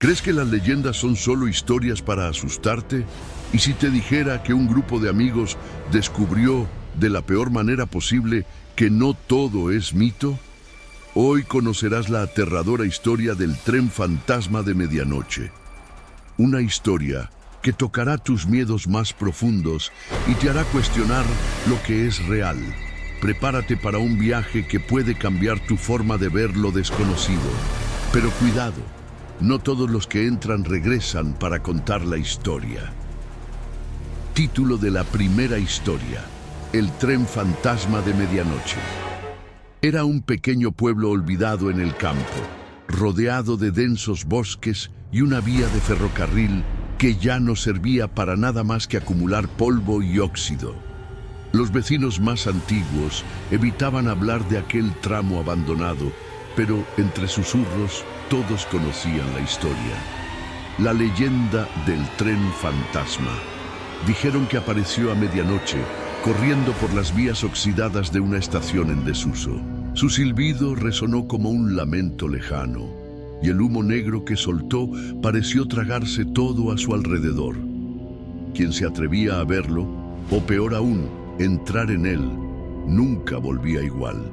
¿Crees que las leyendas son solo historias para asustarte? ¿Y si te dijera que un grupo de amigos descubrió de la peor manera posible que no todo es mito? Hoy conocerás la aterradora historia del tren fantasma de medianoche. Una historia que tocará tus miedos más profundos y te hará cuestionar lo que es real. Prepárate para un viaje que puede cambiar tu forma de ver lo desconocido. Pero cuidado, no todos los que entran regresan para contar la historia. Título de la primera historia: El tren fantasma de medianoche. Era un pequeño pueblo olvidado en el campo, rodeado de densos bosques y una vía de ferrocarril que ya no servía para nada más que acumular polvo y óxido. Los vecinos más antiguos evitaban hablar de aquel tramo abandonado, pero entre susurros todos conocían la historia. La leyenda del tren fantasma. Dijeron que apareció a medianoche, corriendo por las vías oxidadas de una estación en desuso. Su silbido resonó como un lamento lejano, y el humo negro que soltó pareció tragarse todo a su alrededor. Quien se atrevía a verlo, o peor aún, entrar en él, nunca volvía igual.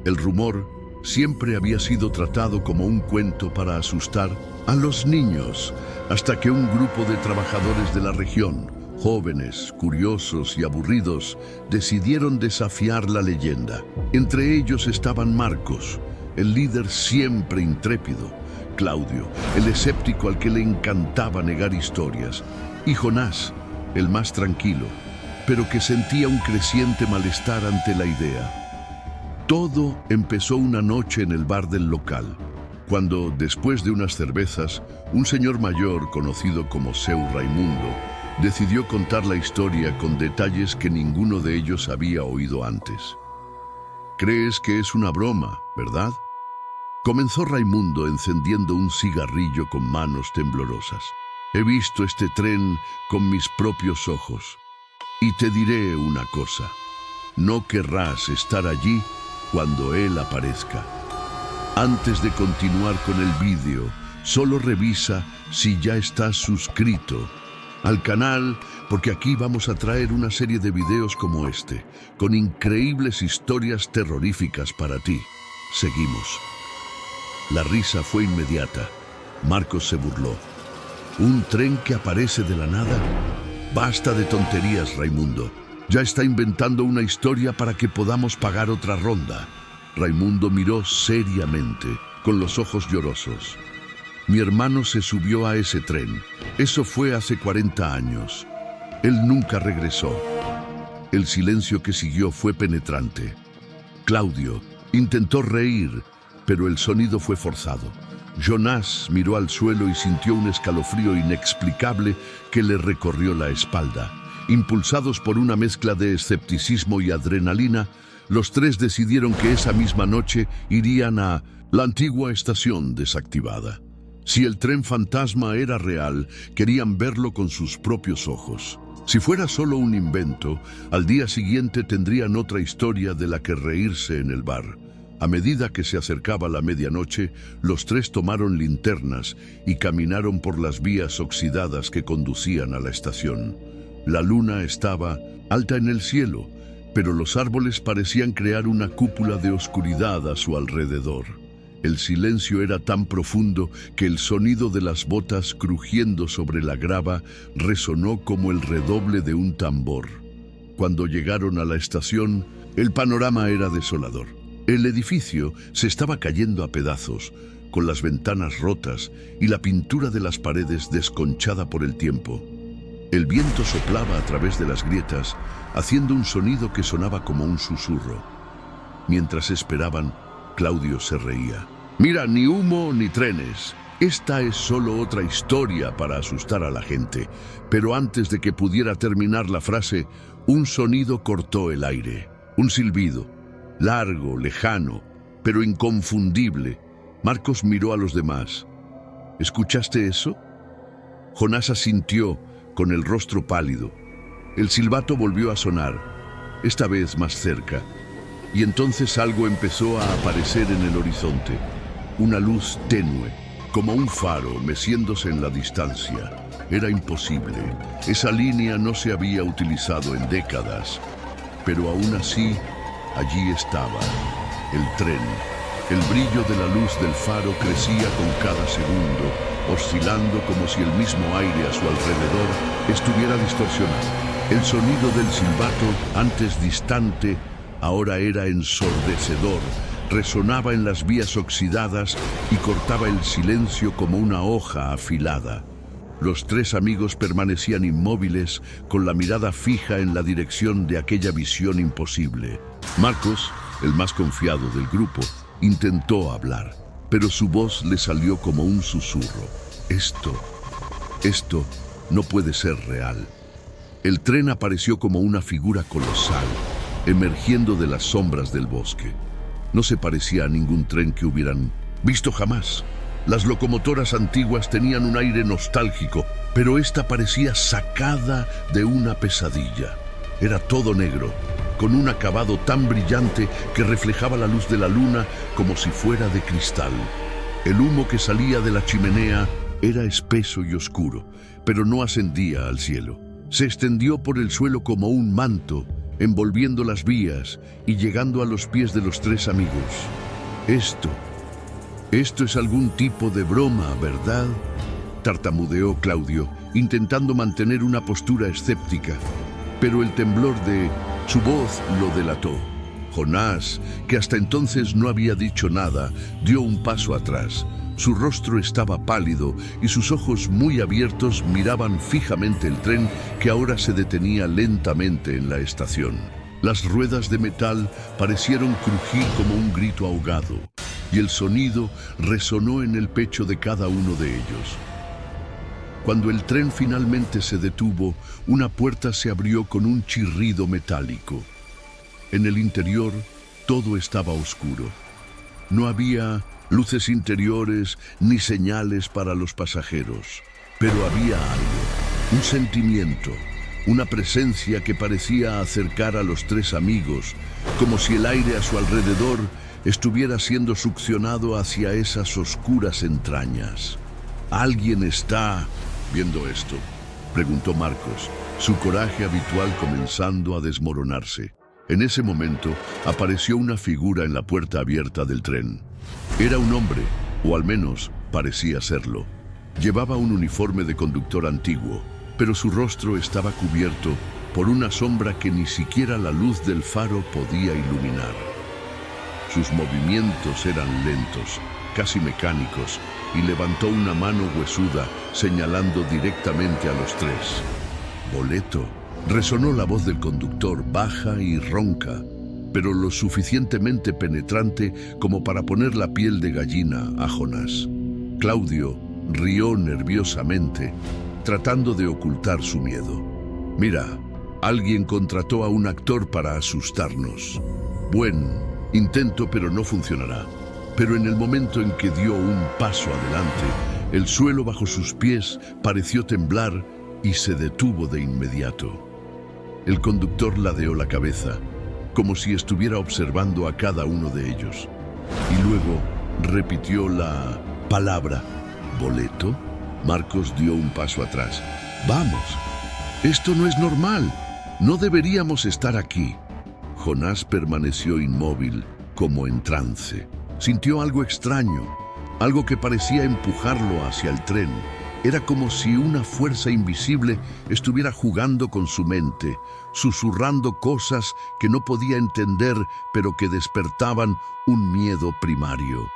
El rumor siempre había sido tratado como un cuento para asustar a los niños, hasta que un grupo de trabajadores de la región, jóvenes, curiosos y aburridos, decidieron desafiar la leyenda. Entre ellos estaban Marcos, el líder siempre intrépido, Claudio, el escéptico al que le encantaba negar historias, y Jonás, el más tranquilo, pero que sentía un creciente malestar ante la idea. Todo empezó una noche en el bar del local, cuando, después de unas cervezas, un señor mayor conocido como Seu Raimundo decidió contar la historia con detalles que ninguno de ellos había oído antes. Crees que es una broma, ¿verdad? Comenzó Raimundo encendiendo un cigarrillo con manos temblorosas. He visto este tren con mis propios ojos. Y te diré una cosa, no querrás estar allí cuando él aparezca. Antes de continuar con el vídeo, solo revisa si ya estás suscrito al canal, porque aquí vamos a traer una serie de videos como este, con increíbles historias terroríficas para ti. Seguimos. La risa fue inmediata. Marcos se burló. ¿Un tren que aparece de la nada? Basta de tonterías, Raimundo. Ya está inventando una historia para que podamos pagar otra ronda. Raimundo miró seriamente, con los ojos llorosos. Mi hermano se subió a ese tren. Eso fue hace 40 años. Él nunca regresó. El silencio que siguió fue penetrante. Claudio intentó reír, pero el sonido fue forzado. Jonás miró al suelo y sintió un escalofrío inexplicable que le recorrió la espalda. Impulsados por una mezcla de escepticismo y adrenalina, los tres decidieron que esa misma noche irían a la antigua estación desactivada. Si el tren fantasma era real, querían verlo con sus propios ojos. Si fuera solo un invento, al día siguiente tendrían otra historia de la que reírse en el bar. A medida que se acercaba la medianoche, los tres tomaron linternas y caminaron por las vías oxidadas que conducían a la estación. La luna estaba alta en el cielo, pero los árboles parecían crear una cúpula de oscuridad a su alrededor. El silencio era tan profundo que el sonido de las botas crujiendo sobre la grava resonó como el redoble de un tambor. Cuando llegaron a la estación, el panorama era desolador. El edificio se estaba cayendo a pedazos, con las ventanas rotas y la pintura de las paredes desconchada por el tiempo. El viento soplaba a través de las grietas, haciendo un sonido que sonaba como un susurro. Mientras esperaban, Claudio se reía. Mira, ni humo ni trenes. Esta es solo otra historia para asustar a la gente. Pero antes de que pudiera terminar la frase, un sonido cortó el aire. Un silbido. Largo, lejano, pero inconfundible. Marcos miró a los demás. ¿Escuchaste eso? Jonás asintió, con el rostro pálido. El silbato volvió a sonar, esta vez más cerca, y entonces algo empezó a aparecer en el horizonte. Una luz tenue, como un faro meciéndose en la distancia. Era imposible. Esa línea no se había utilizado en décadas. Pero aún así, allí estaba, el tren. El brillo de la luz del faro crecía con cada segundo, oscilando como si el mismo aire a su alrededor estuviera distorsionado. El sonido del silbato, antes distante, ahora era ensordecedor. Resonaba en las vías oxidadas y cortaba el silencio como una hoja afilada. Los tres amigos permanecían inmóviles, con la mirada fija en la dirección de aquella visión imposible. Marcos, el más confiado del grupo, intentó hablar, pero su voz le salió como un susurro. Esto no puede ser real. El tren apareció como una figura colosal, emergiendo de las sombras del bosque. No se parecía a ningún tren que hubieran visto jamás. Las locomotoras antiguas tenían un aire nostálgico, pero esta parecía sacada de una pesadilla. Era todo negro, con un acabado tan brillante que reflejaba la luz de la luna como si fuera de cristal. El humo que salía de la chimenea era espeso y oscuro, pero no ascendía al cielo. Se extendió por el suelo como un manto, envolviendo las vías y llegando a los pies de los tres amigos. Esto es algún tipo de broma, ¿verdad?, tartamudeó Claudio, intentando mantener una postura escéptica. Pero el temblor de su voz lo delató. Jonás, que hasta entonces no había dicho nada, dio un paso atrás. Su rostro estaba pálido y sus ojos muy abiertos miraban fijamente el tren que ahora se detenía lentamente en la estación. Las ruedas de metal parecieron crujir como un grito ahogado y el sonido resonó en el pecho de cada uno de ellos. Cuando el tren finalmente se detuvo, una puerta se abrió con un chirrido metálico. En el interior, todo estaba oscuro. No había luces interiores ni señales para los pasajeros, pero había algo, un sentimiento, una presencia que parecía acercar a los tres amigos, como si el aire a su alrededor estuviera siendo succionado hacia esas oscuras entrañas. ¿Alguien está viendo esto?, preguntó Marcos, su coraje habitual comenzando a desmoronarse. En ese momento apareció una figura en la puerta abierta del tren. Era un hombre, o al menos parecía serlo. Llevaba un uniforme de conductor antiguo, pero su rostro estaba cubierto por una sombra que ni siquiera la luz del faro podía iluminar. Sus movimientos eran lentos, casi mecánicos, y levantó una mano huesuda, señalando directamente a los tres. «Boleto», resonó la voz del conductor, baja y ronca, pero lo suficientemente penetrante como para poner la piel de gallina a Jonás. Claudio rió nerviosamente, tratando de ocultar su miedo. «Mira, alguien contrató a un actor para asustarnos. Buen intento, pero no funcionará». Pero en el momento en que dio un paso adelante, el suelo bajo sus pies pareció temblar y se detuvo de inmediato. El conductor ladeó la cabeza, como si estuviera observando a cada uno de ellos, y luego repitió la palabra «boleto». Marcos dio un paso atrás. «Vamos, esto no es normal, no deberíamos estar aquí». Jonás permaneció inmóvil, como en trance. Sintió algo extraño, algo que parecía empujarlo hacia el tren. Era como si una fuerza invisible estuviera jugando con su mente, susurrando cosas que no podía entender, pero que despertaban un miedo primario.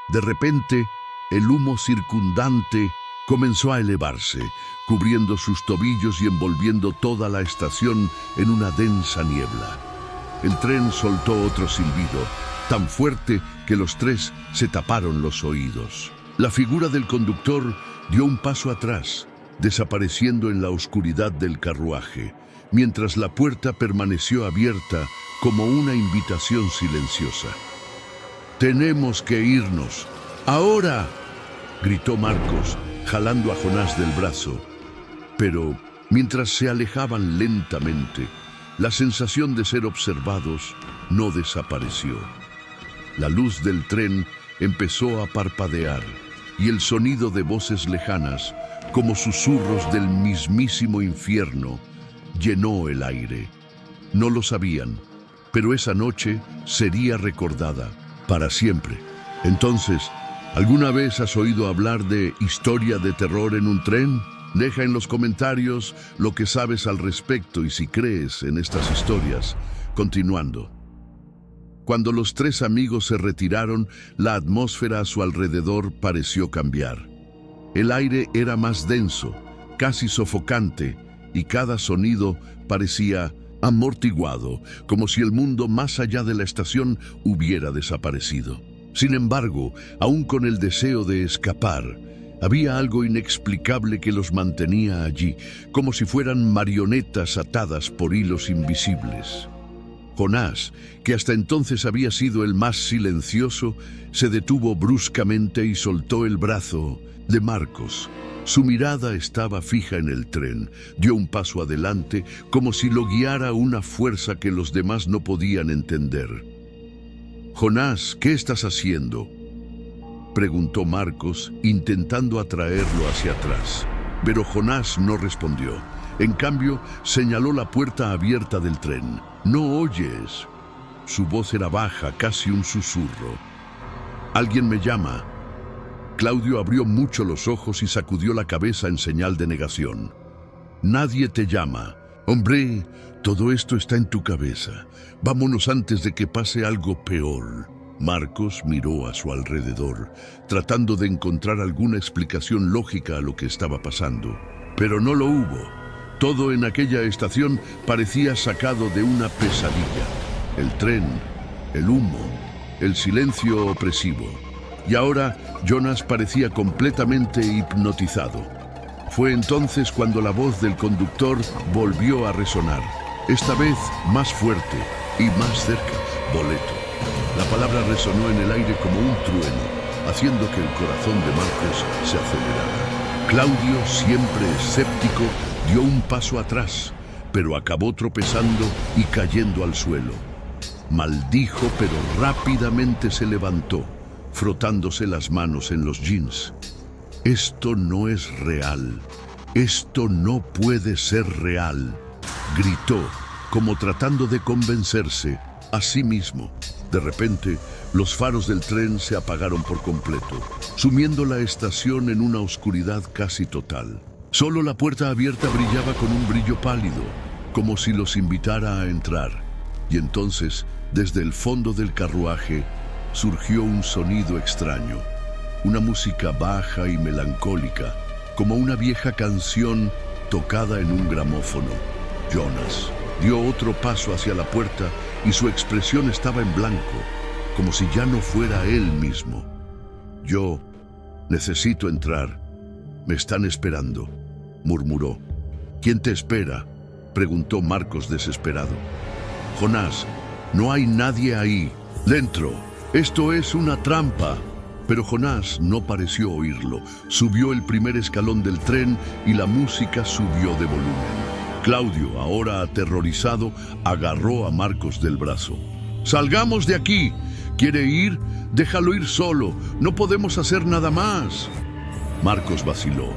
De repente, el humo circundante comenzó a elevarse, cubriendo sus tobillos y envolviendo toda la estación en una densa niebla. El tren soltó otro silbido, tan fuerte que los tres se taparon los oídos. La figura del conductor dio un paso atrás, desapareciendo en la oscuridad del carruaje, mientras la puerta permaneció abierta como una invitación silenciosa. «Tenemos que irnos. ¡Ahora!», gritó Marcos, jalando a Jonás del brazo. Pero mientras se alejaban lentamente, la sensación de ser observados no desapareció. La luz del tren empezó a parpadear y el sonido de voces lejanas, como susurros del mismísimo infierno, llenó el aire. No lo sabían, pero esa noche sería recordada para siempre. Entonces, ¿alguna vez has oído hablar de historia de terror en un tren? Deja en los comentarios lo que sabes al respecto y si crees en estas historias. Continuando. Cuando los tres amigos se retiraron, la atmósfera a su alrededor pareció cambiar. El aire era más denso, casi sofocante, y cada sonido parecía amortiguado, como si el mundo más allá de la estación hubiera desaparecido. Sin embargo, aún con el deseo de escapar, había algo inexplicable que los mantenía allí, como si fueran marionetas atadas por hilos invisibles. Jonás, que hasta entonces había sido el más silencioso, se detuvo bruscamente y soltó el brazo de Marcos. Su mirada estaba fija en el tren. Dio un paso adelante, como si lo guiara una fuerza que los demás no podían entender. «Jonás, ¿qué estás haciendo?», preguntó Marcos, intentando atraerlo hacia atrás. Pero Jonás no respondió. En cambio, señaló la puerta abierta del tren. «¿No oyes?». Su voz era baja, casi un susurro. «Alguien me llama». Claudio abrió mucho los ojos y sacudió la cabeza en señal de negación. «Nadie te llama». «Hombre, todo esto está en tu cabeza. Vámonos antes de que pase algo peor». Marcos miró a su alrededor, tratando de encontrar alguna explicación lógica a lo que estaba pasando. Pero no lo hubo. Todo en aquella estación parecía sacado de una pesadilla. El tren, el humo, el silencio opresivo. Y ahora Jonas parecía completamente hipnotizado. Fue entonces cuando la voz del conductor volvió a resonar. Esta vez más fuerte y más cerca. «Boleto». La palabra resonó en el aire como un trueno, haciendo que el corazón de Marcos se acelerara. Claudio, siempre escéptico, dio un paso atrás, pero acabó tropezando y cayendo al suelo. Maldijo, pero rápidamente se levantó, frotándose las manos en los jeans. «Esto no es real. Esto no puede ser real», gritó, como tratando de convencerse a sí mismo. De repente, los faros del tren se apagaron por completo, sumiendo la estación en una oscuridad casi total. Solo la puerta abierta brillaba con un brillo pálido, como si los invitara a entrar. Y entonces, desde el fondo del carruaje, surgió un sonido extraño, una música baja y melancólica, como una vieja canción tocada en un gramófono. Jonas dio otro paso hacia la puerta y su expresión estaba en blanco, como si ya no fuera él mismo. «Yo necesito entrar. Me están esperando», murmuró. «¿Quién te espera?», preguntó Marcos desesperado. «Jonás, no hay nadie ahí. Dentro. Esto es una trampa». Pero Jonás no pareció oírlo. Subió el primer escalón del tren y la música subió de volumen. Claudio, ahora aterrorizado, agarró a Marcos del brazo. «¡Salgamos de aquí! ¿Quiere ir? Déjalo ir solo. No podemos hacer nada más». Marcos vaciló.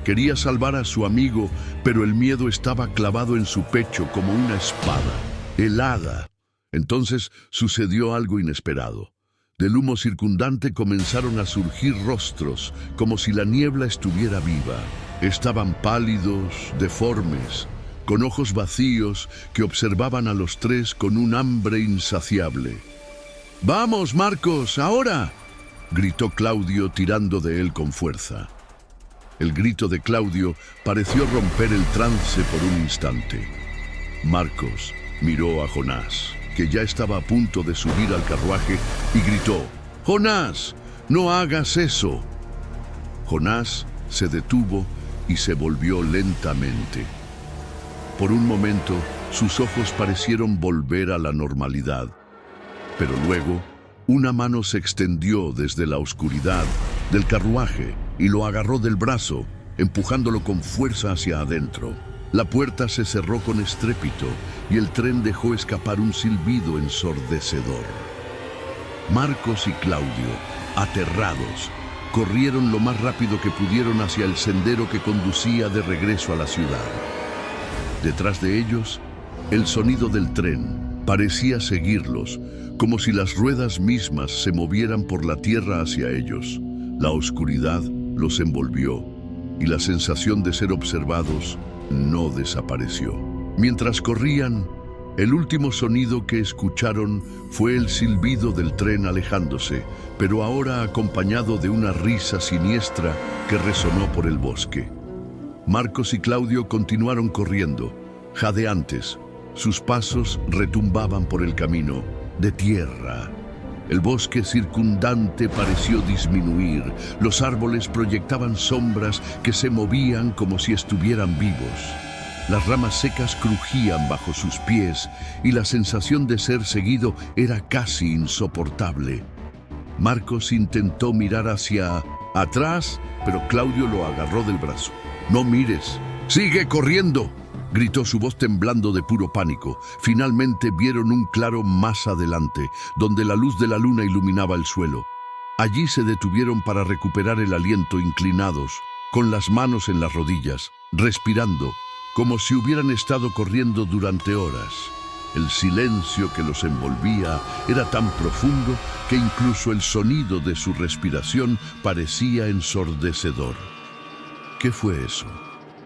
Quería salvar a su amigo, pero el miedo estaba clavado en su pecho como una espada, helada. Entonces sucedió algo inesperado. Del humo circundante comenzaron a surgir rostros, como si la niebla estuviera viva. Estaban pálidos, deformes, con ojos vacíos que observaban a los tres con un hambre insaciable. «¡Vamos, Marcos, ahora!», gritó Claudio tirando de él con fuerza. El grito de Claudio pareció romper el trance por un instante. Marcos miró a Jonás, que ya estaba a punto de subir al carruaje, y gritó: «¡Jonás, no hagas eso!». Jonás se detuvo y se volvió lentamente. Por un momento, sus ojos parecieron volver a la normalidad, pero luego una mano se extendió desde la oscuridad del carruaje y lo agarró del brazo, empujándolo con fuerza hacia adentro. La puerta se cerró con estrépito y el tren dejó escapar un silbido ensordecedor. Marcos y Claudio, aterrados, corrieron lo más rápido que pudieron hacia el sendero que conducía de regreso a la ciudad. Detrás de ellos, el sonido del tren parecía seguirlos, como si las ruedas mismas se movieran por la tierra hacia ellos. La oscuridad los envolvió y la sensación de ser observados no desapareció. Mientras corrían, el último sonido que escucharon fue el silbido del tren alejándose, pero ahora acompañado de una risa siniestra que resonó por el bosque. Marcos y Claudio continuaron corriendo, jadeantes. Sus pasos retumbaban por el camino de tierra. El bosque circundante pareció disminuir. Los árboles proyectaban sombras que se movían como si estuvieran vivos. Las ramas secas crujían bajo sus pies y la sensación de ser seguido era casi insoportable. Marcos intentó mirar hacia atrás, pero Claudio lo agarró del brazo. «No mires, sigue corriendo», gritó su voz temblando de puro pánico. Finalmente vieron un claro más adelante, donde la luz de la luna iluminaba el suelo. Allí se detuvieron para recuperar el aliento, inclinados, con las manos en las rodillas, respirando, como si hubieran estado corriendo durante horas. El silencio que los envolvía era tan profundo que incluso el sonido de su respiración parecía ensordecedor. «¿Qué fue eso?»,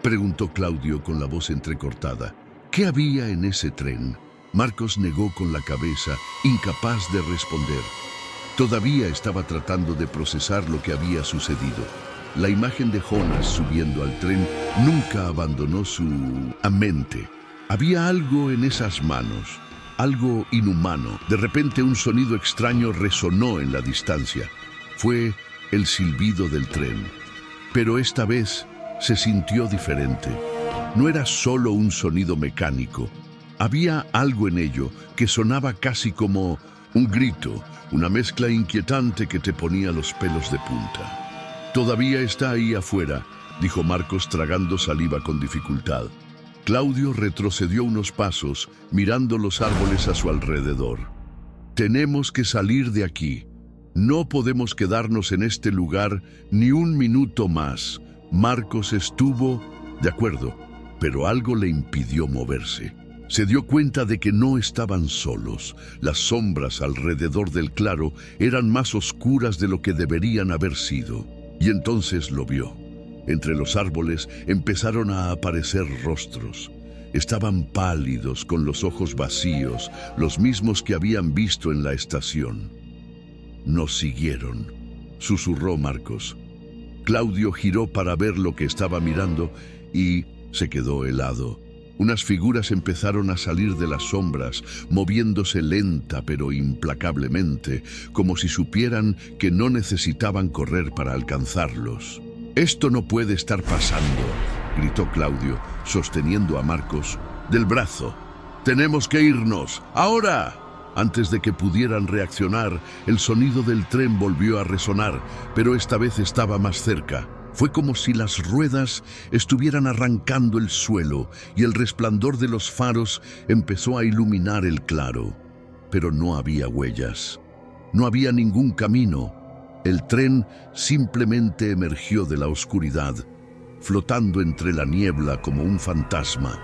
preguntó Claudio con la voz entrecortada. «¿Qué había en ese tren?». Marcos negó con la cabeza, incapaz de responder. Todavía estaba tratando de procesar lo que había sucedido. La imagen de Jonas subiendo al tren nunca abandonó su mente. Había algo en esas manos, algo inhumano. De repente un sonido extraño resonó en la distancia. Fue el silbido del tren. Pero esta vez se sintió diferente. No era solo un sonido mecánico. Había algo en ello que sonaba casi como un grito, una mezcla inquietante que te ponía los pelos de punta. «Todavía está ahí afuera», dijo Marcos tragando saliva con dificultad. Claudio retrocedió unos pasos, mirando los árboles a su alrededor. «Tenemos que salir de aquí. No podemos quedarnos en este lugar ni un minuto más». Marcos estuvo de acuerdo, pero algo le impidió moverse. Se dio cuenta de que no estaban solos. Las sombras alrededor del claro eran más oscuras de lo que deberían haber sido. Y entonces lo vio. Entre los árboles empezaron a aparecer rostros. Estaban pálidos, con los ojos vacíos, los mismos que habían visto en la estación. «Nos siguieron», susurró Marcos. Claudio giró para ver lo que estaba mirando y se quedó helado. Unas figuras empezaron a salir de las sombras, moviéndose lenta pero implacablemente, como si supieran que no necesitaban correr para alcanzarlos. «Esto no puede estar pasando», gritó Claudio, sosteniendo a Marcos del brazo. «Tenemos que irnos, ahora». Antes de que pudieran reaccionar, el sonido del tren volvió a resonar, pero esta vez estaba más cerca. Fue como si las ruedas estuvieran arrancando el suelo y el resplandor de los faros empezó a iluminar el claro. Pero no había huellas. No había ningún camino. El tren simplemente emergió de la oscuridad, flotando entre la niebla como un fantasma.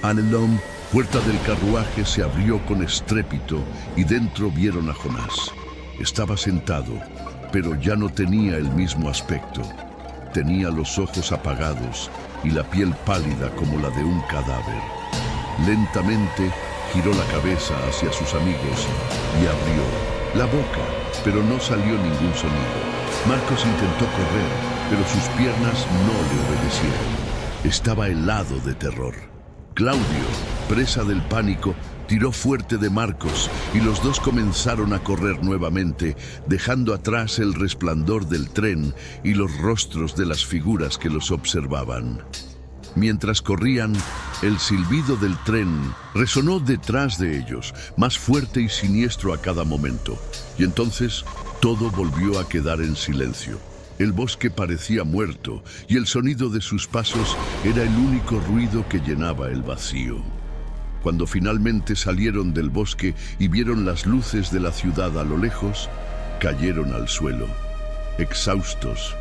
Anelón, puerta del carruaje se abrió con estrépito y dentro vieron a Jonás. Estaba sentado, pero ya no tenía el mismo aspecto. Tenía los ojos apagados y la piel pálida como la de un cadáver. Lentamente giró la cabeza hacia sus amigos y abrió la boca, pero no salió ningún sonido. Marcos intentó correr, pero sus piernas no le obedecieron. Estaba helado de terror. Claudio, presa del pánico, tiró fuerte de Marcos y los dos comenzaron a correr nuevamente, dejando atrás el resplandor del tren y los rostros de las figuras que los observaban. Mientras corrían, el silbido del tren resonó detrás de ellos, más fuerte y siniestro a cada momento. Y entonces todo volvió a quedar en silencio. El bosque parecía muerto y el sonido de sus pasos era el único ruido que llenaba el vacío. Cuando finalmente salieron del bosque y vieron las luces de la ciudad a lo lejos, cayeron al suelo, exhaustos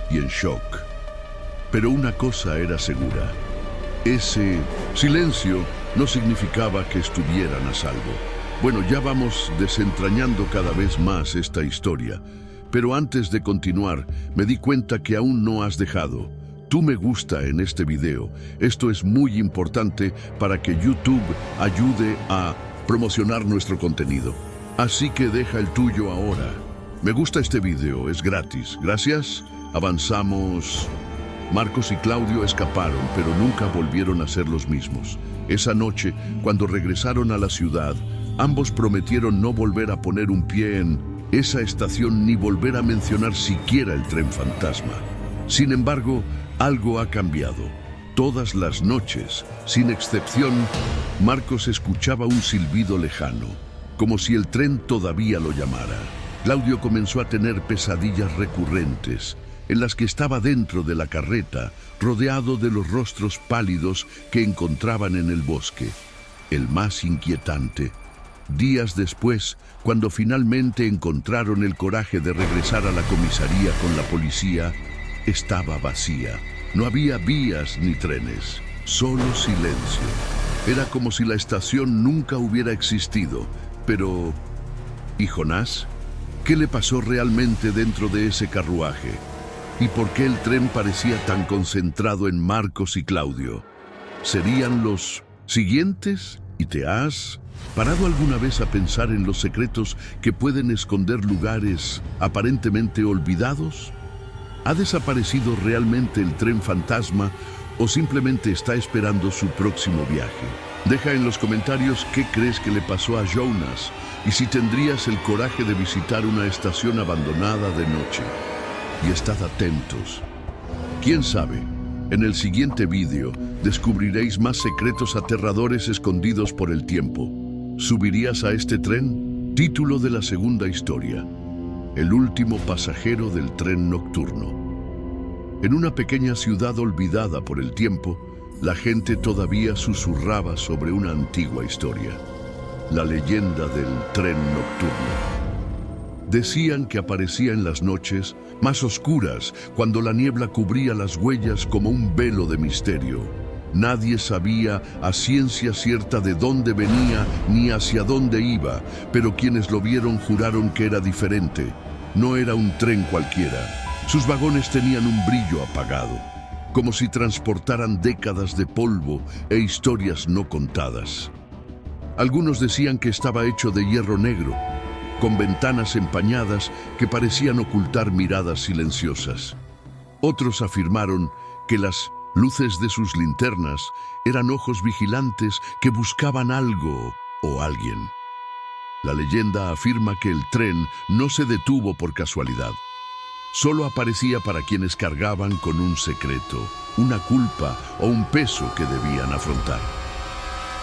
y en shock. Pero una cosa era segura: ese silencio no significaba que estuvieran a salvo. Bueno, ya vamos desentrañando cada vez más esta historia, pero antes de continuar, me di cuenta que aún no has dejado tu me gusta en este video. Esto es muy importante para que YouTube ayude a promocionar nuestro contenido. Así que deja el tuyo ahora. Me gusta este video, es gratis. Gracias. Avanzamos. Marcos y Claudio escaparon, pero nunca volvieron a ser los mismos. Esa noche, cuando regresaron a la ciudad, ambos prometieron no volver a poner un pie en esa estación ni volver a mencionar siquiera el tren fantasma. Sin embargo, algo ha cambiado. Todas las noches, sin excepción, Marcos escuchaba un silbido lejano, como si el tren todavía lo llamara. Claudio comenzó a tener pesadillas recurrentes, en las que estaba dentro de la carreta, rodeado de los rostros pálidos que encontraban en el bosque. El más inquietante: días después, cuando finalmente encontraron el coraje de regresar a la comisaría con la policía, estaba vacía. No había vías ni trenes, solo silencio. Era como si la estación nunca hubiera existido. Pero, ¿y Jonás? ¿Qué le pasó realmente dentro de ese carruaje? ¿Y por qué el tren parecía tan concentrado en Marcos y Claudio? ¿Serían los siguientes? ¿Y te has parado alguna vez a pensar en los secretos que pueden esconder lugares aparentemente olvidados? ¿Ha desaparecido realmente el tren fantasma o simplemente está esperando su próximo viaje? Deja en los comentarios qué crees que le pasó a Jonas y si tendrías el coraje de visitar una estación abandonada de noche. Y estad atentos. ¿Quién sabe? En el siguiente vídeo descubriréis más secretos aterradores escondidos por el tiempo. ¿Subirías a este tren? Título de la segunda historia: el último pasajero del tren nocturno. En una pequeña ciudad olvidada por el tiempo, la gente todavía susurraba sobre una antigua historia: la leyenda del tren nocturno. Decían que aparecía en las noches más oscuras, cuando la niebla cubría las huellas como un velo de misterio. Nadie sabía a ciencia cierta de dónde venía ni hacia dónde iba, pero quienes lo vieron juraron que era diferente. No era un tren cualquiera. Sus vagones tenían un brillo apagado, como si transportaran décadas de polvo e historias no contadas. Algunos decían que estaba hecho de hierro negro, con ventanas empañadas que parecían ocultar miradas silenciosas. Otros afirmaron que las luces de sus linternas eran ojos vigilantes que buscaban algo o alguien. La leyenda afirma que el tren no se detuvo por casualidad. Solo aparecía para quienes cargaban con un secreto, una culpa o un peso que debían afrontar.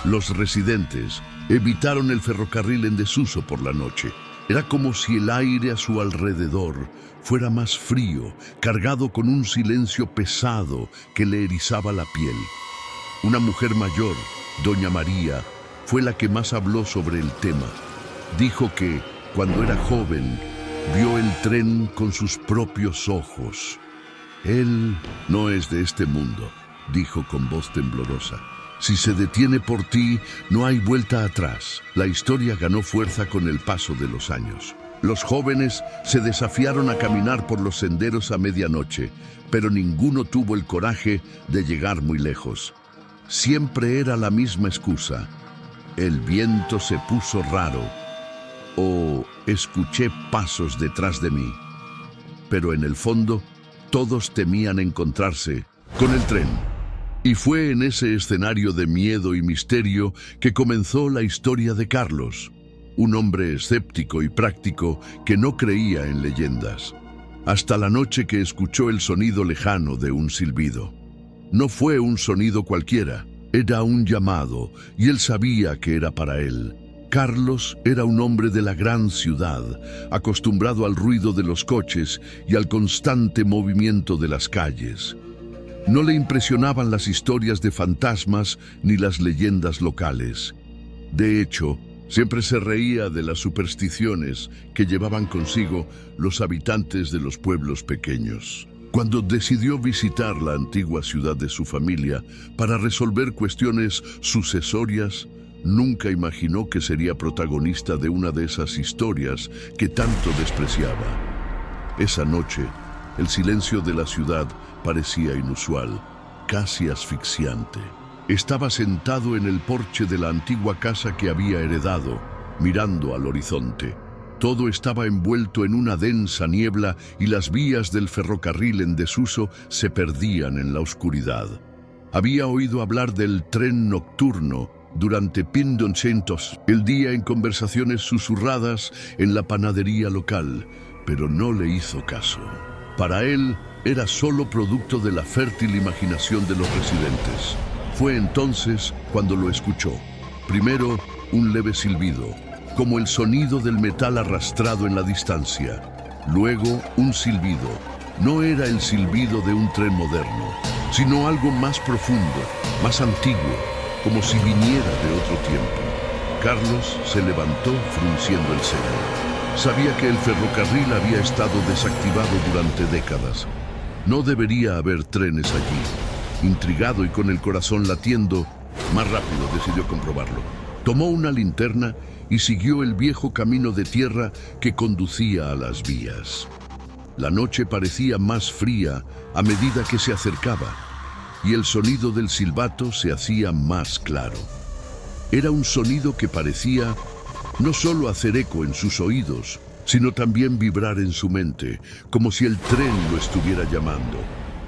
Los residentes evitaron el ferrocarril en desuso por la noche. Era como si el aire a su alrededor fuera más frío, cargado con un silencio pesado que le erizaba la piel. Una mujer mayor, Doña María, fue la que más habló sobre el tema. Dijo que, cuando era joven, vio el tren con sus propios ojos. Él no es de este mundo, dijo con voz temblorosa. Si se detiene por ti, no hay vuelta atrás. La historia ganó fuerza con el paso de los años. Los jóvenes se desafiaron a caminar por los senderos a medianoche, pero ninguno tuvo el coraje de llegar muy lejos. Siempre era la misma excusa: el viento se puso raro, o escuché pasos detrás de mí. Pero en el fondo, todos temían encontrarse con el tren. Y fue en ese escenario de miedo y misterio que comenzó la historia de Carlos, un hombre escéptico y práctico que no creía en leyendas, hasta la noche que escuchó el sonido lejano de un silbido. No fue un sonido cualquiera, era un llamado, y él sabía que era para él. Carlos era un hombre de la gran ciudad, acostumbrado al ruido de los coches y al constante movimiento de las calles. No le impresionaban las historias de fantasmas ni las leyendas locales. De hecho, Siempre se reía de las supersticiones que llevaban consigo los habitantes de los pueblos pequeños. Cuando decidió visitar la antigua ciudad de su familia para resolver cuestiones sucesorias, nunca imaginó que sería protagonista de una de esas historias que tanto despreciaba. Esa noche, el silencio de la ciudad parecía inusual, casi asfixiante. Estaba sentado en el porche de la antigua casa que había heredado, mirando al horizonte. Todo estaba envuelto en una densa niebla y las vías del ferrocarril en desuso se perdían en la oscuridad. Había oído hablar del tren nocturno durante Pindoncentos, el día en conversaciones susurradas en la panadería local, pero no le hizo caso. Para él, era solo producto de la fértil imaginación de los residentes. Fue entonces cuando lo escuchó. Primero, un leve silbido, como el sonido del metal arrastrado en la distancia. Luego, un silbido. No era el silbido de un tren moderno, sino algo más profundo, más antiguo, como si viniera de otro tiempo. Carlos se levantó frunciendo el ceño. Sabía que el ferrocarril había estado desactivado durante décadas. No debería haber trenes allí. Intrigado y con el corazón latiendo, más rápido decidió comprobarlo. Tomó una linterna y siguió el viejo camino de tierra que conducía a las vías. La noche parecía más fría a medida que se acercaba, y el sonido del silbato se hacía más claro. Era un sonido que parecía no solo hacer eco en sus oídos, sino también vibrar en su mente, como si el tren lo estuviera llamando.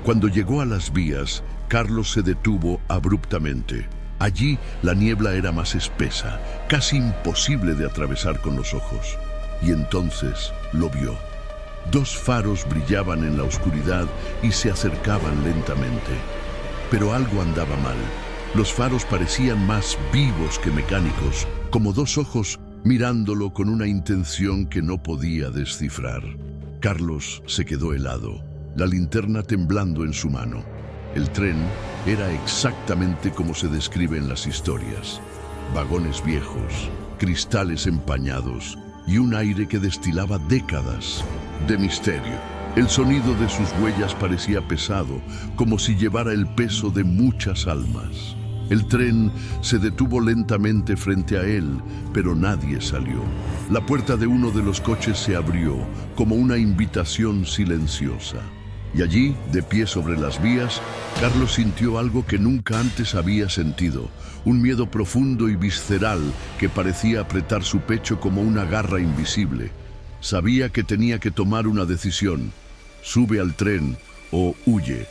Cuando llegó a las vías, Carlos se detuvo abruptamente. Allí la niebla era más espesa, casi imposible de atravesar con los ojos. Y entonces lo vio. Dos faros brillaban en la oscuridad y se acercaban lentamente. Pero algo andaba mal. Los faros parecían más vivos que mecánicos, como dos ojos mirándolo con una intención que no podía descifrar. Carlos se quedó helado, la linterna temblando en su mano. El tren era exactamente como se describe en las historias. Vagones viejos, cristales empañados y un aire que destilaba décadas de misterio. El sonido de sus huellas parecía pesado, como si llevara el peso de muchas almas. El tren se detuvo lentamente frente a él, pero nadie salió. La puerta de uno de los coches se abrió, como una invitación silenciosa. Y allí, de pie sobre las vías, Carlos sintió algo que nunca antes había sentido, un miedo profundo y visceral que parecía apretar su pecho como una garra invisible. Sabía que tenía que tomar una decisión: sube al tren o huye.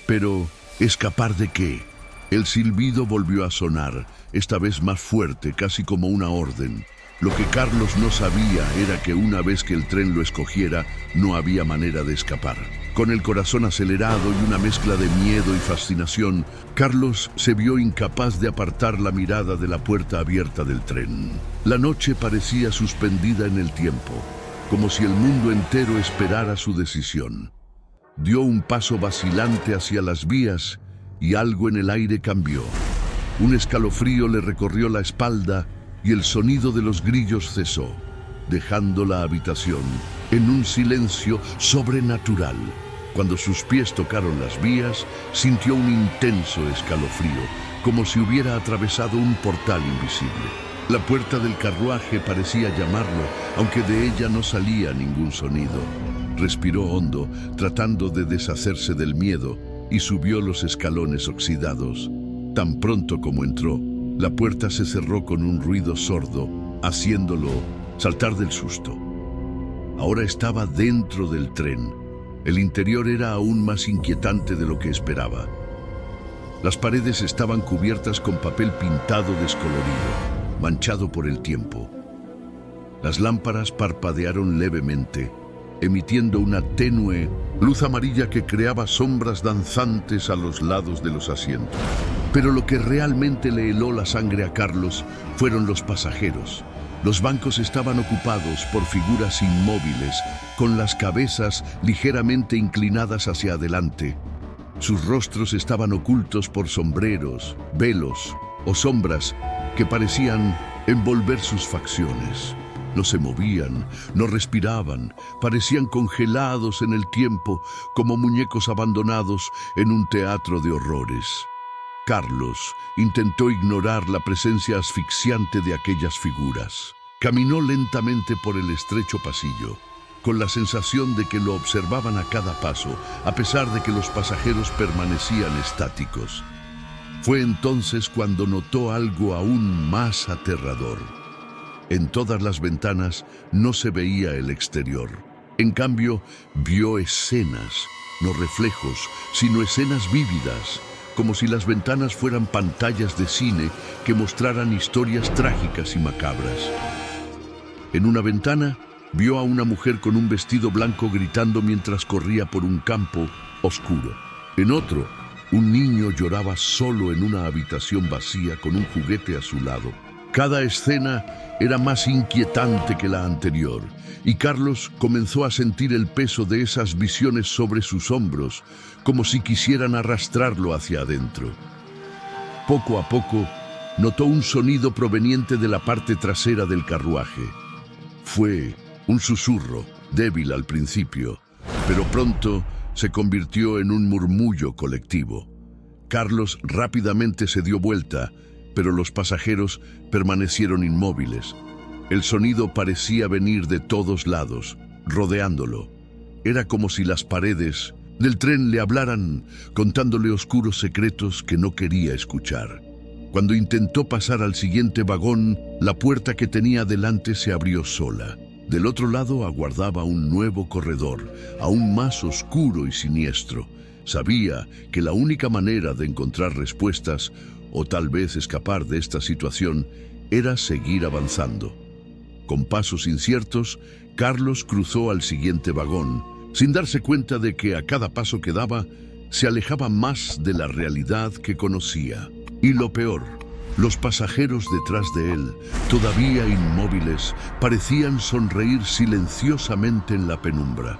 Pero, ¿escapar de qué? El silbido volvió a sonar, esta vez más fuerte, casi como una orden. Lo que Carlos no sabía era que una vez que el tren lo escogiera, no había manera de escapar. Con el corazón acelerado y una mezcla de miedo y fascinación, Carlos se vio incapaz de apartar la mirada de la puerta abierta del tren. La noche parecía suspendida en el tiempo, como si el mundo entero esperara su decisión. Dio un paso vacilante hacia las vías y algo en el aire cambió. Un escalofrío le recorrió la espalda y el sonido de los grillos cesó, dejando la habitación en un silencio sobrenatural. Cuando sus pies tocaron las vías, sintió un intenso escalofrío, como si hubiera atravesado un portal invisible. La puerta del carruaje parecía llamarlo, aunque de ella no salía ningún sonido. Respiró hondo, tratando de deshacerse del miedo, y subió los escalones oxidados. Tan pronto como entró, la puerta se cerró con un ruido sordo, haciéndolo saltar del susto. Ahora estaba dentro del tren. El interior era aún más inquietante de lo que esperaba. Las paredes estaban cubiertas con papel pintado descolorido, manchado por el tiempo. Las lámparas parpadearon levemente, emitiendo una tenue luz amarilla que creaba sombras danzantes a los lados de los asientos. Pero lo que realmente le heló la sangre a Carlos fueron los pasajeros. Los bancos estaban ocupados por figuras inmóviles, con las cabezas ligeramente inclinadas hacia adelante. Sus rostros estaban ocultos por sombreros, velos o sombras que parecían envolver sus facciones. No se movían, no respiraban, parecían congelados en el tiempo como muñecos abandonados en un teatro de horrores. Carlos intentó ignorar la presencia asfixiante de aquellas figuras. Caminó lentamente por el estrecho pasillo, con la sensación de que lo observaban a cada paso, a pesar de que los pasajeros permanecían estáticos. Fue entonces cuando notó algo aún más aterrador. En todas las ventanas no se veía el exterior. En cambio, vio escenas, no reflejos, sino escenas vívidas, como si las ventanas fueran pantallas de cine que mostraran historias trágicas y macabras. En una ventana, vio a una mujer con un vestido blanco gritando mientras corría por un campo oscuro. En otro, un niño lloraba solo en una habitación vacía con un juguete a su lado. Cada escena era más inquietante que la anterior, y Carlos comenzó a sentir el peso de esas visiones sobre sus hombros, como si quisieran arrastrarlo hacia adentro. Poco a poco, notó un sonido proveniente de la parte trasera del carruaje. Fue un susurro, débil al principio, pero pronto se convirtió en un murmullo colectivo. Carlos rápidamente se dio vuelta, pero los pasajeros permanecieron inmóviles. El sonido parecía venir de todos lados, rodeándolo. Era como si las paredes del tren le hablaran, contándole oscuros secretos que no quería escuchar. Cuando intentó pasar al siguiente vagón, la puerta que tenía delante se abrió sola. Del otro lado aguardaba un nuevo corredor, aún más oscuro y siniestro. Sabía que la única manera de encontrar respuestas, o tal vez escapar de esta situación, era seguir avanzando. Con pasos inciertos, Carlos cruzó al siguiente vagón, sin darse cuenta de que a cada paso que daba, se alejaba más de la realidad que conocía. Y lo peor, los pasajeros detrás de él, todavía inmóviles, parecían sonreír silenciosamente en la penumbra.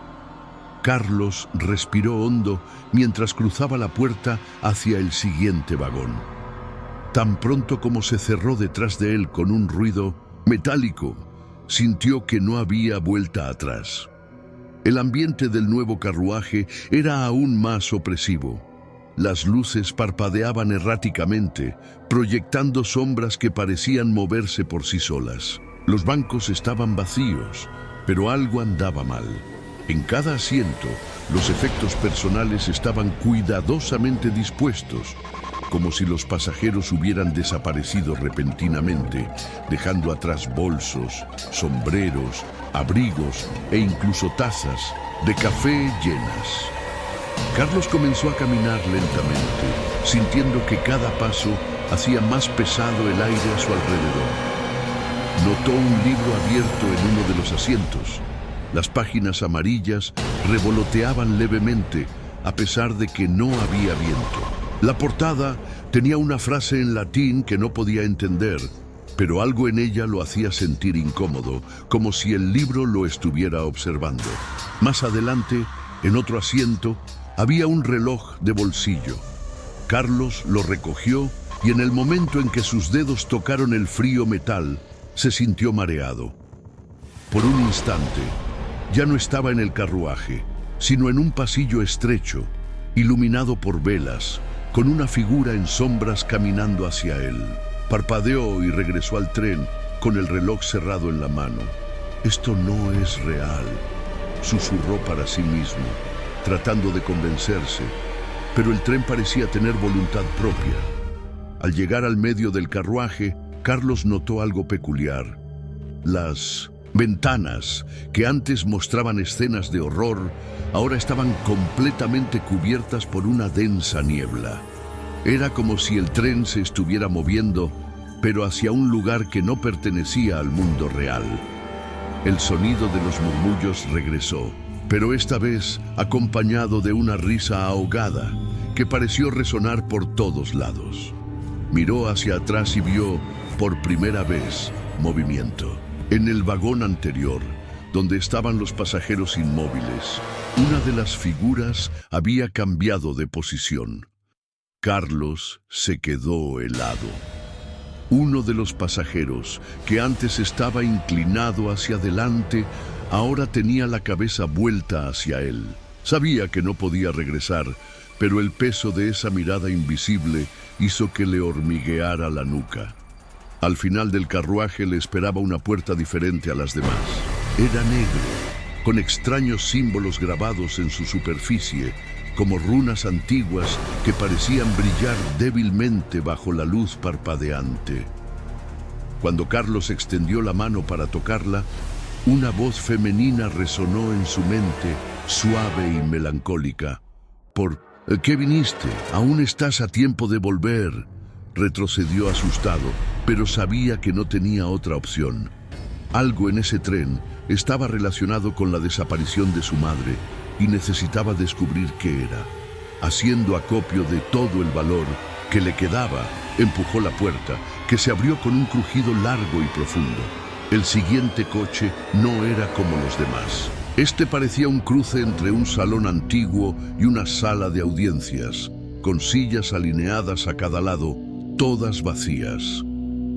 Carlos respiró hondo mientras cruzaba la puerta hacia el siguiente vagón. Tan pronto como se cerró detrás de él con un ruido metálico, sintió que no había vuelta atrás. El ambiente del nuevo carruaje era aún más opresivo. Las luces parpadeaban erráticamente, proyectando sombras que parecían moverse por sí solas. Los bancos estaban vacíos, pero algo andaba mal. En cada asiento, los efectos personales estaban cuidadosamente dispuestos, como si los pasajeros hubieran desaparecido repentinamente, dejando atrás bolsos, sombreros, abrigos e incluso tazas de café llenas. Carlos comenzó a caminar lentamente, sintiendo que cada paso hacía más pesado el aire a su alrededor. Notó un libro abierto en uno de los asientos. Las páginas amarillas revoloteaban levemente, a pesar de que no había viento. La portada tenía una frase en latín que no podía entender, pero algo en ella lo hacía sentir incómodo, como si el libro lo estuviera observando. Más adelante, en otro asiento, había un reloj de bolsillo. Carlos lo recogió y en el momento en que sus dedos tocaron el frío metal, se sintió mareado. Por un instante, ya no estaba en el carruaje, sino en un pasillo estrecho, iluminado por velas, con una figura en sombras caminando hacia él. Parpadeó y regresó al tren con el reloj cerrado en la mano. «Esto no es real», susurró para sí mismo, tratando de convencerse, pero el tren parecía tener voluntad propia. Al llegar al medio del carruaje, Carlos notó algo peculiar. Las ventanas, que antes mostraban escenas de horror, ahora estaban completamente cubiertas por una densa niebla. Era como si el tren se estuviera moviendo, pero hacia un lugar que no pertenecía al mundo real. El sonido de los murmullos regresó, pero esta vez acompañado de una risa ahogada que pareció resonar por todos lados. Miró hacia atrás y vio, por primera vez, movimiento. En el vagón anterior, donde estaban los pasajeros inmóviles, una de las figuras había cambiado de posición. Carlos se quedó helado. Uno de los pasajeros, que antes estaba inclinado hacia adelante, ahora tenía la cabeza vuelta hacia él. Sabía que no podía regresar, pero el peso de esa mirada invisible hizo que le hormigueara la nuca. Al final del carruaje le esperaba una puerta diferente a las demás. Era negro, con extraños símbolos grabados en su superficie, como runas antiguas que parecían brillar débilmente bajo la luz parpadeante. Cuando Carlos extendió la mano para tocarla, una voz femenina resonó en su mente, suave y melancólica. «¿Por qué viniste? Aún estás a tiempo de volver». Retrocedió asustado, pero sabía que no tenía otra opción. Algo en ese tren estaba relacionado con la desaparición de su madre y necesitaba descubrir qué era. Haciendo acopio de todo el valor que le quedaba, empujó la puerta, que se abrió con un crujido largo y profundo. El siguiente coche no era como los demás. Este parecía un cruce entre un salón antiguo y una sala de audiencias, con sillas alineadas a cada lado, todas vacías.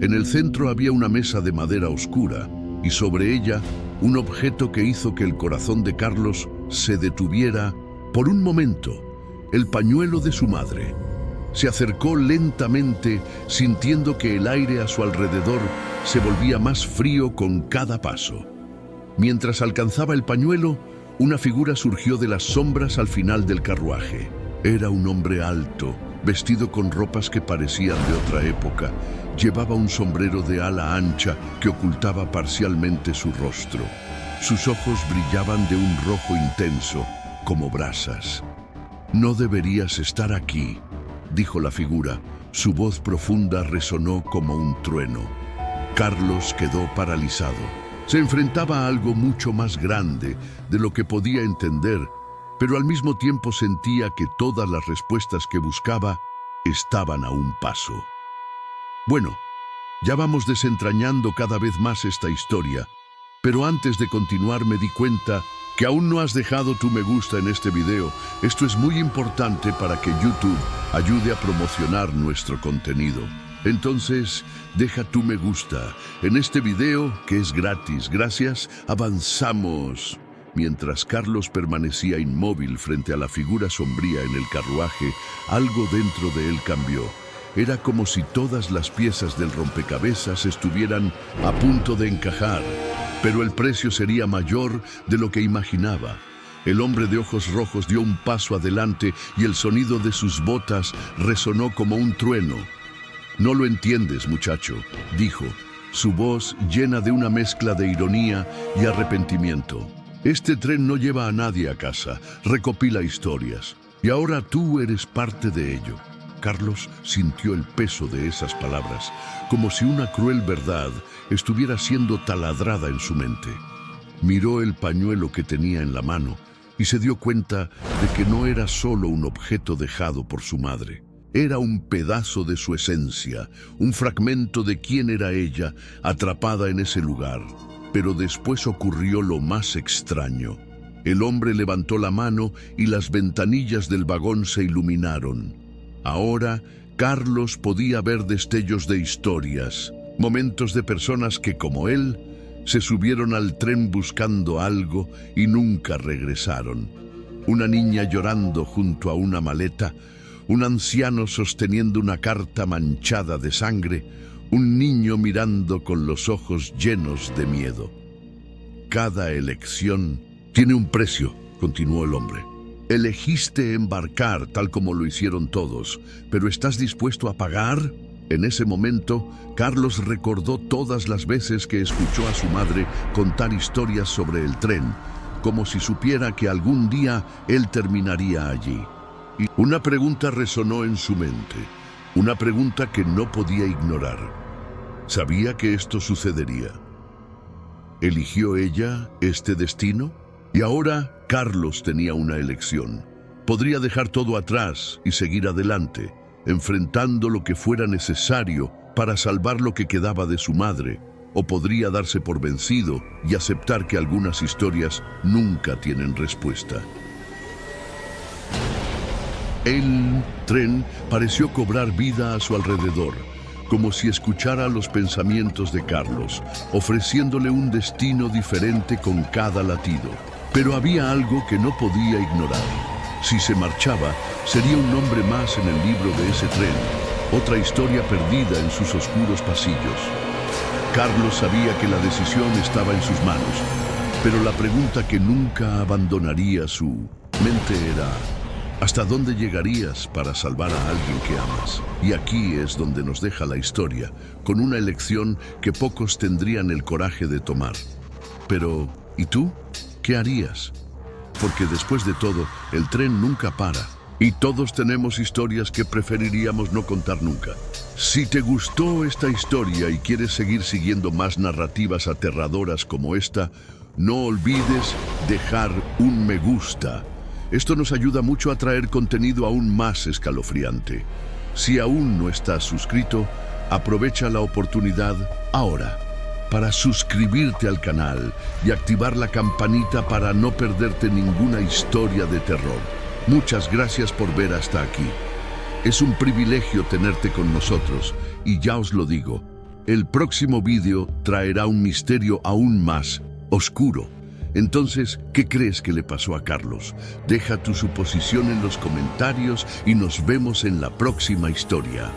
En el centro había una mesa de madera oscura, y sobre ella un objeto que hizo que el corazón de Carlos se detuviera por un momento: el pañuelo de su madre. Se acercó lentamente, sintiendo que el aire a su alrededor se volvía más frío con cada paso. Mientras alcanzaba el pañuelo, una figura surgió de las sombras al final del carruaje. Era un hombre alto, vestido con ropas que parecían de otra época. Llevaba un sombrero de ala ancha que ocultaba parcialmente su rostro. Sus ojos brillaban de un rojo intenso, como brasas. «No deberías estar aquí», dijo la figura. Su voz profunda resonó como un trueno. Carlos quedó paralizado. Se enfrentaba a algo mucho más grande de lo que podía entender, pero al mismo tiempo sentía que todas las respuestas que buscaba estaban a un paso. Bueno, ya vamos desentrañando cada vez más esta historia, pero antes de continuar me di cuenta que aún no has dejado tu me gusta en este video. Esto es muy importante para que YouTube ayude a promocionar nuestro contenido. Entonces, deja tu me gusta en este video, que es gratis. Gracias, avanzamos. Mientras Carlos permanecía inmóvil frente a la figura sombría en el carruaje, algo dentro de él cambió. Era como si todas las piezas del rompecabezas estuvieran a punto de encajar, pero el precio sería mayor de lo que imaginaba. El hombre de ojos rojos dio un paso adelante y el sonido de sus botas resonó como un trueno. «No lo entiendes, muchacho», dijo, su voz llena de una mezcla de ironía y arrepentimiento. «Este tren no lleva a nadie a casa, recopila historias, y ahora tú eres parte de ello». Carlos sintió el peso de esas palabras, como si una cruel verdad estuviera siendo taladrada en su mente. Miró el pañuelo que tenía en la mano y se dio cuenta de que no era solo un objeto dejado por su madre. Era un pedazo de su esencia, un fragmento de quién era ella, atrapada en ese lugar. Pero después ocurrió lo más extraño. El hombre levantó la mano y las ventanillas del vagón se iluminaron. Ahora, Carlos podía ver destellos de historias, momentos de personas que, como él, se subieron al tren buscando algo y nunca regresaron. Una niña llorando junto a una maleta, un anciano sosteniendo una carta manchada de sangre, un niño mirando con los ojos llenos de miedo. «Cada elección tiene un precio», continuó el hombre. «Elegiste embarcar tal como lo hicieron todos, pero ¿estás dispuesto a pagar?» En ese momento, Carlos recordó todas las veces que escuchó a su madre contar historias sobre el tren, como si supiera que algún día él terminaría allí. Y una pregunta resonó en su mente, una pregunta que no podía ignorar. ¿Sabía que esto sucedería? ¿Eligió ella este destino? Y ahora Carlos tenía una elección. Podría dejar todo atrás y seguir adelante, enfrentando lo que fuera necesario para salvar lo que quedaba de su madre, o podría darse por vencido y aceptar que algunas historias nunca tienen respuesta. El tren pareció cobrar vida a su alrededor. como si escuchara los pensamientos de Carlos, ofreciéndole un destino diferente con cada latido. Pero había algo que no podía ignorar. Si se marchaba, sería un nombre más en el libro de ese tren, otra historia perdida en sus oscuros pasillos. Carlos sabía que la decisión estaba en sus manos, pero la pregunta que nunca abandonaría su mente era: ¿hasta dónde llegarías para salvar a alguien que amas? Y aquí es donde nos deja la historia, con una elección que pocos tendrían el coraje de tomar. Pero, ¿y tú? ¿Qué harías? Porque después de todo, el tren nunca para. Y todos tenemos historias que preferiríamos no contar nunca. Si te gustó esta historia y quieres seguir siguiendo más narrativas aterradoras como esta, no olvides dejar un me gusta. Esto nos ayuda mucho a traer contenido aún más escalofriante. Si aún no estás suscrito, aprovecha la oportunidad ahora para suscribirte al canal y activar la campanita para no perderte ninguna historia de terror. Muchas gracias por ver hasta aquí. Es un privilegio tenerte con nosotros y ya os lo digo, el próximo vídeo traerá un misterio aún más oscuro. Entonces, ¿qué crees que le pasó a Carlos? Deja tu suposición en los comentarios y nos vemos en la próxima historia.